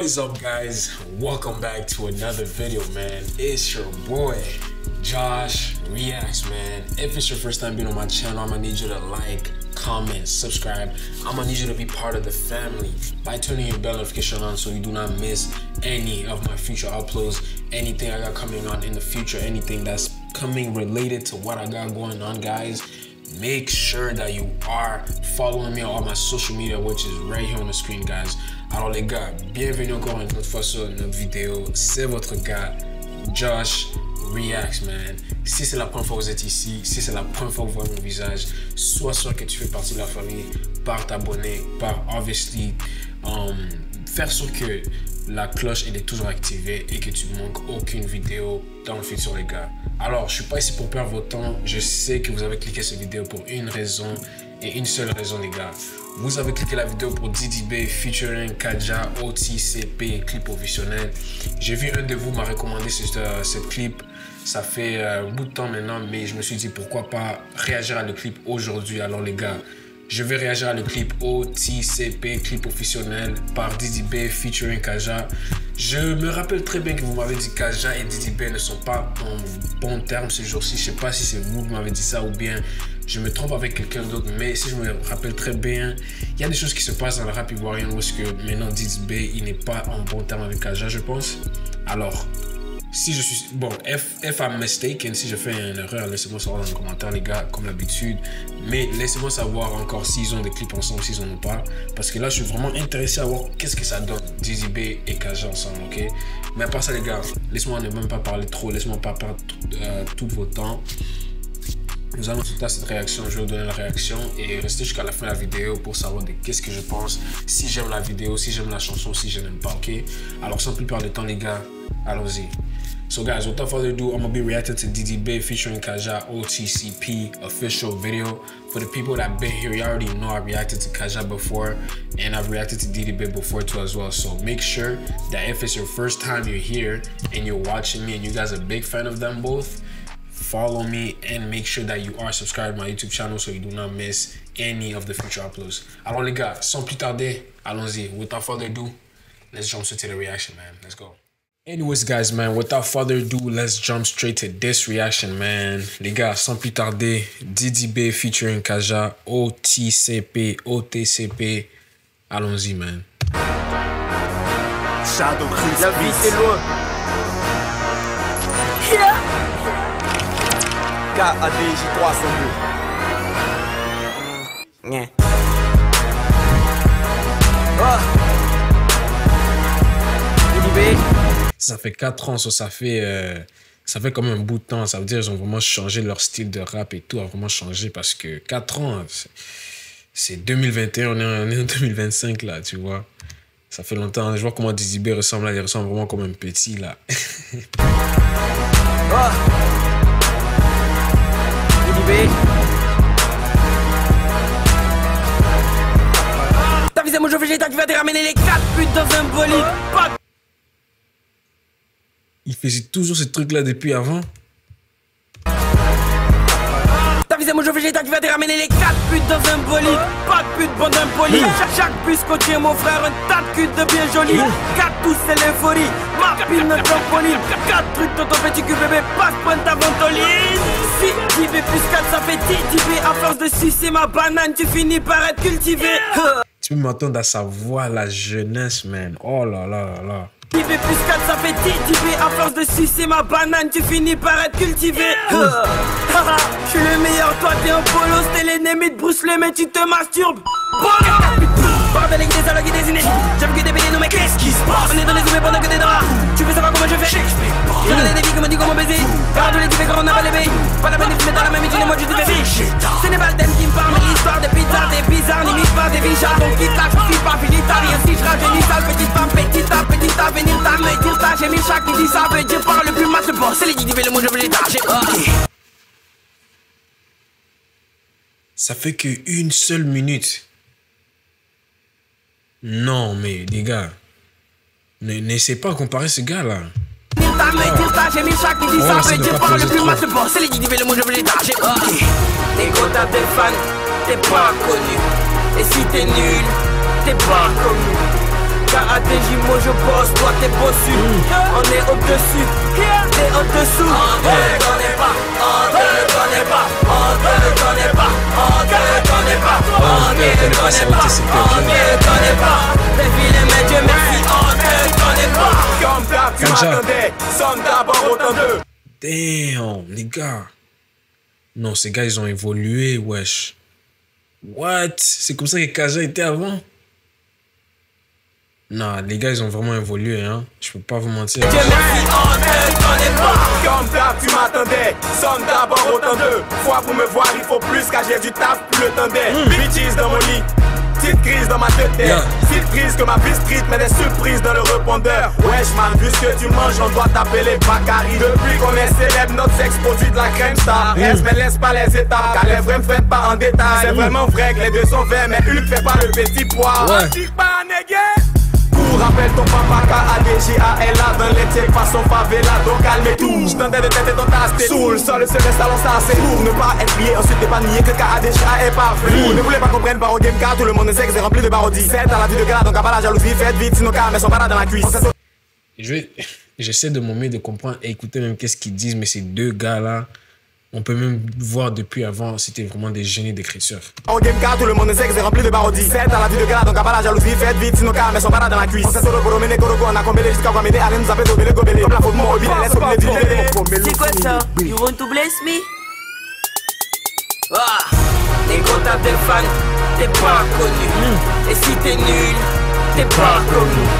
What is up, guys? Welcome back to another video, man. It's your boy Josh Reacts, man. If it's your first time being on my channel, I'm gonna need you to like, comment, subscribe. I'm gonna need you to be part of the family by turning your bell notification on so you do not miss any of my future uploads, anything I got coming on in the future, anything that's coming related to what I got going on, guys. Make sure that you are following me on all my social media, which is right here on the screen, guys. Alors les gars, bienvenue encore une autre fois sur notre vidéo. C'est votre gars Josh Reacts, man. Si c'est la première fois que vous êtes ici, si c'est la première fois que vous voyez mon visage, sois sûr que tu fais partie de la famille par t'abonner, par obviously faire sûr que la cloche elle est toujours activée et que tu manques aucune vidéo dans le futur, les gars. Alors, je suis pas ici pour perdre votre temps. Je sais que vous avez cliqué cette vidéo pour une raison et une seule raison, les gars. Vous avez cliqué la vidéo pour Diddy B featuring Kaja, OTCP, clip professionnel. J'ai vu un de vous m'a recommandé cette clip. Ça fait un bout de temps maintenant, mais je me suis dit pourquoi pas réagir à le clip aujourd'hui. Alors les gars, je vais réagir à le clip OTCP, clip professionnel par Diddy B featuring Kaja. Je me rappelle très bien que vous m'avez dit que Kaja et Diddy B ne sont pas en bon terme ces jours-ci. Je sais pas si c'est vous qui m'avez dit ça ou bien je me trompe avec quelqu'un d'autre, mais si je me rappelle très bien, il y a des choses qui se passent dans le rap ivoirien où est-ce que maintenant Diddy B il n'est pas en bon terme avec Kaja, je pense. Alors, si je suis... Bon, if I'm mistaken, si je fais une erreur, laissez-moi savoir dans les commentaires, les gars, comme d'habitude. Mais laissez-moi savoir encore s'ils ont des clips ensemble, s'ils en ont pas. Parce que là, je suis vraiment intéressé à voir qu'est-ce que ça donne, Diddy B et Kaja ensemble, ok? Mais à part ça, les gars, laissez-moi ne même pas parler trop, laissez-moi pas perdre tout votre temps. Nous allons tout à cette réaction, je vais vous donner la réaction et restez jusqu'à la fin de la vidéo pour savoir de qu'est-ce que je pense, si j'aime la vidéo, si j'aime la chanson, si je n'aime pas, ok? Alors sans plus perdre de temps, les gars, allons-y. So guys, without further ado, I'm gonna be reacting to Diddy B featuring Kaja OTCP official video. For the people that been here, you already know I reacted to Kaja before and I've reacted to Diddy B before too as well. So make sure that if it's your first time you're here and you're watching me and you guys are a big fan of them both, follow me and make sure that you are subscribed to my YouTube channel so you do not miss any of the future uploads. Alors les gars, sans plus tarder, allons-y. Without further ado, let's jump straight to the reaction, man. Let's go. Anyways, guys, man, without further ado, let's jump straight to this reaction, man. Les gars, sans plus tarder, Diddy B featuring Kaja, OTCP. Allons-y, man. Shadow Chris, la vie c'est loin. KADJ 302. Yeah. Diddy B. Ça fait 4 ans, ça fait quand même un bout de temps. Ça veut dire qu'ils ont vraiment changé leur style de rap et tout a vraiment changé parce que 4 ans, c'est 2021, on est en 2025 là, tu vois. Ça fait longtemps. Je vois comment Diddy B ressemble là, il ressemble vraiment comme un petit là. Diddy B. T'as visé mon jeu végétal qui va te ramener les 4 putes dans un bolide. Il faisait toujours ce truc là depuis avant. T'as visé mon jeu végétal qui va te ramener les 4 putes dans un bolide. Pas de pute, bande impoli. Chaque puce contient mon frère, un tas de cul de bien joli. 4 tous c'est l'euphorie, ma pile notre trampoline. 4 trucs dans ton petit cul bébé, passe pointe ta ventoline. Si Diddy B plus 4 ça fait Diddy B. À force de sucer ma banane, tu finis par être cultivé. Tu peux m'entendre à sa voix, la jeunesse, man. Oh là là là là. Diddy B plus 4 ça fait Diddy B. À force de sucer ma banane, tu finis par être cultivé. Je suis le meilleur, toi t'es un polo. C'était l'ennemi de Bruce Lee mais tu te masturbes. Bordel avec des dialogues et des inédits. J'aime que des bébés, non mais qu'est-ce qui se passe? On est dans les zoomés pendant que t'es dans la. Tu veux savoir comment je fais? J'ai donné des vies comme on dit comment baiser. Car tous les types quand on n'a pas les billes. Pas la peine de te mettre dans la même étude et moi je te fais. Ce n'est pas le thème qui me parle mais l'histoire des pizzas, des bizarres, n'imite pas des vichas. Donc quitte là, je suis pas végétarien. Si je rajeunis sale, petite femme, petite à venir ta me dire ça. J'ai mis chaque qui dit ça veut dire par le plus mat le bon. C'est les Diddy B, le mot je végétal. J'ai ok. Ça fait que une seule minute. Non, mais les gars, n'essayez pas de comparer ce gars-là. J'ai mis chaque qui dit ça veut dire par le plus mat le bon. C'est les Diddy B, le mot je végétal. J'ai ok. T'es gros, t'as des fans, t'es pas connu. Et si t'es nul, t'es pas connu. KATJ, moi je bosse, toi t'es bossu. On est au-dessus, t'es en dessous. On te connaît pas, on te connaît pas, on te connaît pas, on te connaît pas, on te connaît pas, on te connaît pas. T'es vilain mais Dieu merci, on te connaît pas. Comme d'hab, tu m'attendais, somme d'abord autant d'eux. Damn, les gars. Non, ces gars, ils ont évolué, wesh. What? C'est comme ça que Kaja était avant? Non, les gars, ils ont vraiment évolué, hein. Je peux pas vous mentir. Dieu merci, on te connaît pas. Comme d'hab, tu m'attendais, somme d'abord autant d'eux. Fois pour me voir, il faut plus, car j'ai du taf, plus le temps des bitches dans mon lit. Petite crise dans ma tête, petite crise que ma vie street, mais des surprises dans le répondeur. Wesh man, vu ce que tu manges, on doit t'appeler Bakary. Depuis qu'on est célèbre, notre sexe produit de la crème star. Reste mais laisse pas les étapes, car les vrais me faites pas en détail. C'est vraiment vrai que les deux sont verts, mais une fait pas le petit pois. Dis pas négué. Rappelle ton papa KADJA est là dans les tièques façon favela. Donc calme tout, j'tendais de tête et ton tasse. Sous le sol, se reste à ça c'est pour ne pas être lié. Ensuite, ne pas nier que KADJA est parfait. Ne voulez pas comprendre par au game car tout le monde sait que c'est rempli de parodie. Faites à la vie de gars, donc à pas la jalousie. Faites vite, sinon car mais sont pas là dans la cuisse. J'essaie de mon mieux de comprendre et écouter même qu'est-ce qu'ils disent, mais ces deux gars-là, on peut même voir depuis avant, c'était vraiment des génies d'écriture. Au game car tout le monde sait que c'est rempli de parodie. Faites à la vie de gars, donc à pas la jalousie. Faites vite, sinon car mais sont pas là dans la cuisse. On s'est solo pour mener Gorogo, on a combélé jusqu'à quoi m'aider. Allez nous appeler Gobélé Gobélé. Comme la faute mort, laisse comme les C'est quoi ça? You want to bless me? Ah, les comptes des fans, t'es pas connu. Et si t'es nul, t'es pas comme nous.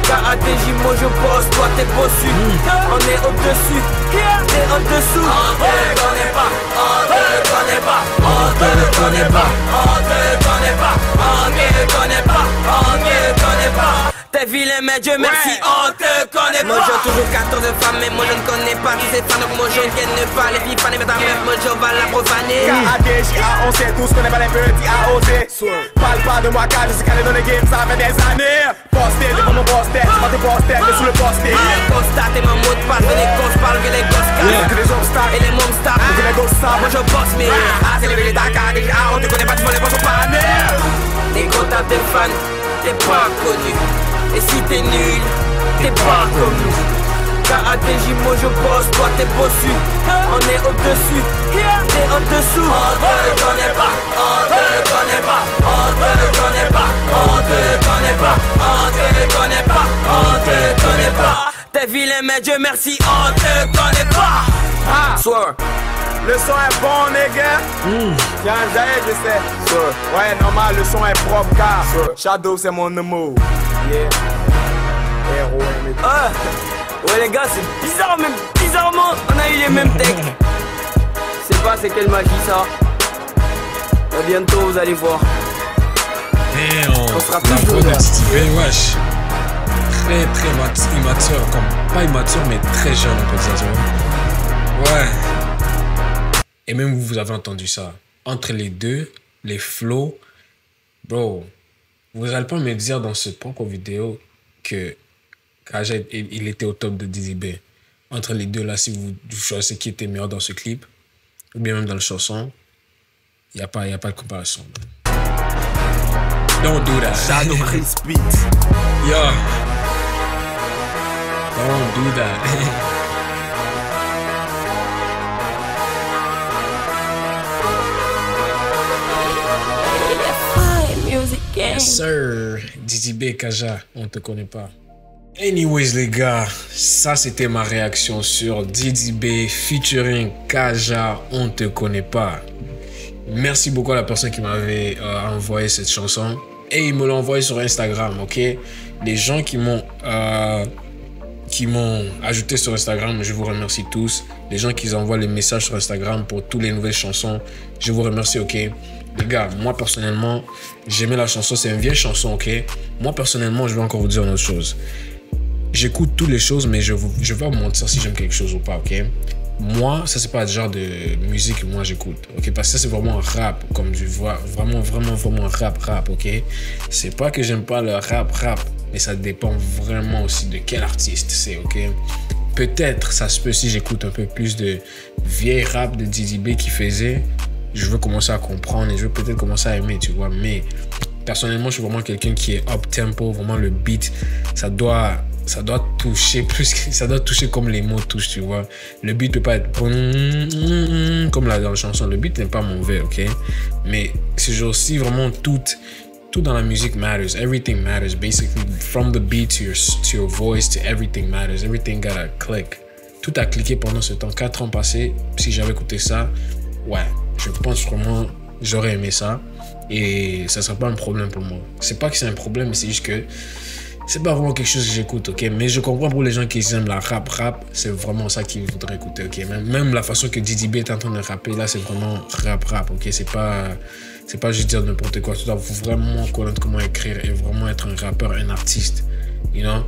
KATJ, moi je bosse, toi t'es bossu. On est au-dessus, t'es en dessous. On te connaît pas, on te connaît pas, on te connaît pas, on te connaît pas, on te connaît pas, on te connaît pas. T'es vilain mais Dieu merci, on te connaît pas. Moi j'ai toujours 14 femmes mais moi je ne connais pas tous ces fans donc moi je ne gagne pas. Les filles fanées mais ta meuf moi je vais la profaner. KADJA, on sait tous qu'on est pas les petits à oser. Parle pas de moi car je suis calé dans les games, ça fait des années. Posté devant mon poster, c'est pas tes posters mais sous le poster. Constate mon mot de passe, les gosses parlent que les gosses cassent. Que les obstacles et les mômes stars, que les gosses savent. moi je bosse mais ah c'est les véritables KADJA, on te connaît pas, tu vois les boss au panel. Les contacts des fans, t'es pas connu. Et si t'es nul, t'es pas comme nous. KATJ, moi je bosse, toi t'es bossu. On est au-dessus, t'es en dessous. On te connaît pas, on te connaît pas, on te connaît pas, on te connaît pas, on te connaît pas, on te connaît pas. T'es vilain mais Dieu merci, on te connaît pas. Ah, Swear. le son est bon, nègre. Tiens, je sais. Ouais, normal, le son est propre car Shadow c'est mon amour. Yeah. Héros, Ouais les gars, c'est bizarre même, bizarrement, on a eu les mêmes techs. Je sais pas c'est quelle magie ça. Mais bientôt vous allez voir. Et On sera la plus voix de là. Titi, wesh. Très immature, comme pas immature mais très jeune on peut dire, tu vois. Ouais. Et même vous avez entendu ça. Entre les deux, les flows, bro, vous n'allez pas me dire dans ce propre vidéo que Kaja, il était au top de Dizzy B. Entre les deux, là, si vous choisissez qui était meilleur dans ce clip, ou bien même dans la chanson, il n'y a pas de comparaison. Don't do that. Shadow Chris Beat. Yo. Don't do that. Yes, sir. Dizzy B, Kaja, on te connaît pas. Anyways, les gars, ça c'était ma réaction sur Dizzy B featuring Kaja, on te connaît pas. Merci beaucoup à la personne qui m'avait envoyé cette chanson. Et il me l'a envoyé sur Instagram, ok? Les gens qui m'ont ajouté sur Instagram, je vous remercie tous. Les gens qui envoient les messages sur Instagram pour toutes les nouvelles chansons, je vous remercie, ok? Les gars, moi personnellement, j'aimais la chanson, c'est une vieille chanson, ok? Moi personnellement, je vais encore vous dire une autre chose. J'écoute toutes les choses, mais je vais pas vous mentir si j'aime quelque chose ou pas, ok? Moi, ça c'est pas le genre de musique que moi j'écoute, ok? Parce que ça c'est vraiment un rap, comme tu vois, vraiment un rap, ok? C'est pas que j'aime pas le rap, mais ça dépend vraiment aussi de quel artiste c'est, ok? Peut-être, ça se peut si j'écoute un peu plus de vieille rap de Dizzy B qui faisait, je veux commencer à comprendre et je veux peut-être commencer à aimer, tu vois? Mais Personnellement, je suis vraiment quelqu'un qui est up-tempo. Vraiment, le beat, ça doit toucher plus que... Ça doit toucher comme les mots touchent, tu vois. Le beat peut pas être... Comme là dans la chanson. Le beat n'est pas mauvais, ok? Mais ce jour-ci, vraiment, tout dans la musique matters. Everything matters. Basically, from the beat to your voice to everything matters. Everything gotta click. Tout a cliqué pendant ce temps. 4 ans passés. Si j'avais écouté ça, ouais, je pense vraiment j'aurais aimé ça. Et ça serait pas un problème pour moi. C'est pas que c'est un problème, mais c'est juste que c'est pas vraiment quelque chose que j'écoute, ok? Mais je comprends pour les gens qui aiment la rap, c'est vraiment ça qu'ils voudraient écouter, ok? Même la façon que Diddy B est en train de rapper, là, c'est vraiment rap, ok? C'est pas juste dire n'importe quoi. Tu dois vraiment connaître comment écrire et vraiment être un rappeur, un artiste, you know?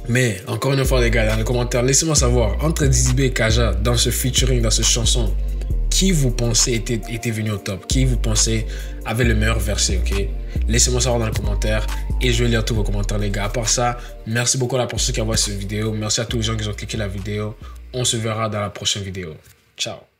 Mais, encore une fois, les gars, dans les commentaires, laissez-moi savoir, entre Diddy B et Kaja, dans ce featuring, dans cette chanson, qui vous pensez était venu au top? Qui vous pensez avait le meilleur verset, ok? Laissez-moi savoir dans les commentaires et je vais lire tous vos commentaires, les gars. À part ça, merci beaucoup à la personne qui a vu cette vidéo. Merci à tous les gens qui ont cliqué la vidéo. On se verra dans la prochaine vidéo. Ciao.